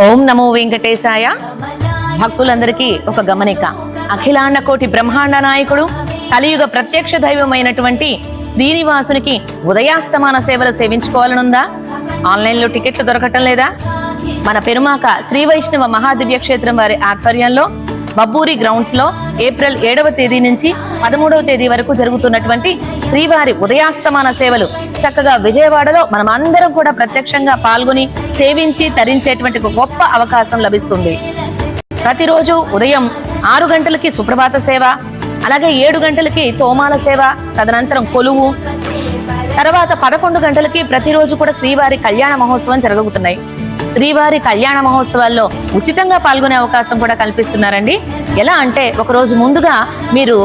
ఓం నమో వెంకటేశాయ. భక్తులందరికీ ఒక గమనిక. అఖిలాండ కోటి బ్రహ్మాండ నాయకుడు, కలియుగ ప్రత్యక్ష దైవమైనటువంటి శ్రీనివాసునికి ఉదయాస్తమాన సేవలు సేవించుకోవాలనుందా? ఆన్లైన్లో టికెట్లు దొరకటం లేదా? మన పెరుమాక శ్రీ వైష్ణవ మహాదివ్య క్షేత్రం వారి ఆధ్వర్యంలో బబ్బూరి గ్రౌండ్స్ లో ఏప్రిల్ 7వ తేదీ నుంచి 13వ తేదీ వరకు జరుగుతున్నటువంటి శ్రీవారి ఉదయాస్తమాన సేవలు చక్కగా విజయవాడలో మనం అందరం కూడా ప్రత్యక్షంగా పాల్గొని సేవించి తరించేటువంటి ఒక గొప్ప అవకాశం లభిస్తుంది. ప్రతిరోజు ఉదయం 6 గంటలకి సుప్రభాత సేవ, అలాగే 7 గంటలకి తోమాల సేవ, తదనంతరం కొలువు, తర్వాత 11 గంటలకి ప్రతిరోజు కూడా శ్రీవారి కళ్యాణ మహోత్సవం జరుగుతున్నాయి. శ్రీవారి కళ్యాణ మహోత్సవాల్లో ఉచితంగా పాల్గొనే అవకాశం కూడా కల్పిస్తున్నారండి. ఎలా అంటే ఒకరోజు ముందుగా మీరు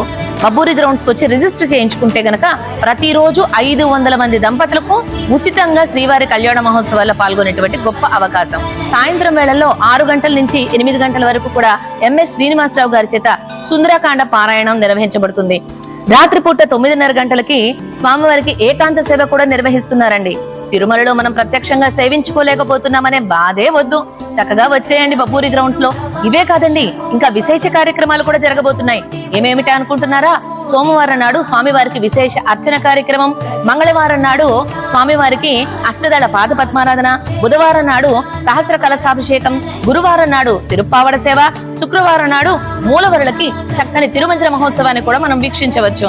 బబ్బూరి గ్రౌండ్స్కి వచ్చి రిజిస్టర్ చేయించుకుంటే గనక ప్రతిరోజు 500 మంది దంపతులకు ఉచితంగా శ్రీవారి కళ్యాణ మహోత్సవాల్లో పాల్గొనేటువంటి గొప్ప అవకాశం. సాయంత్రం వేళల్లో 6 గంటల నుంచి 8 గంటల వరకు కూడా ఎంఎస్ శ్రీనివాసరావు గారి చేత సుందరకాండ పారాయణం నిర్వహించబడుతుంది. రాత్రిపూట 9:30 గంటలకి స్వామివారికి ఏకాంత సేవ కూడా నిర్వహిస్తున్నారండి. తిరుమలలో మనం ప్రత్యక్షంగా సేవించుకోలేకపోతున్నామనే బాధే వద్దు, చక్కగా వచ్చేయండి బబ్బూరి గ్రౌండ్స్ లో. ఇవే కాదండి, ఇంకా విశేష కార్యక్రమాలు కూడా జరగబోతున్నాయి. ఏమేమిటి అనుకుంటున్నారా? సోమవారం నాడు స్వామివారికి విశేష అర్చన కార్యక్రమం, మంగళవారం నాడు స్వామివారికి అష్టదళ పాద పద్మారాధన, బుధవారం నాడు సహస్ర కలశాభిషేకం, గురువారం నాడు తిరుప్పావడ సేవ, శుక్రవారం నాడు మూలవరులకి చక్కని తిరుమంజన మహోత్సవాన్ని కూడా మనం వీక్షించవచ్చు.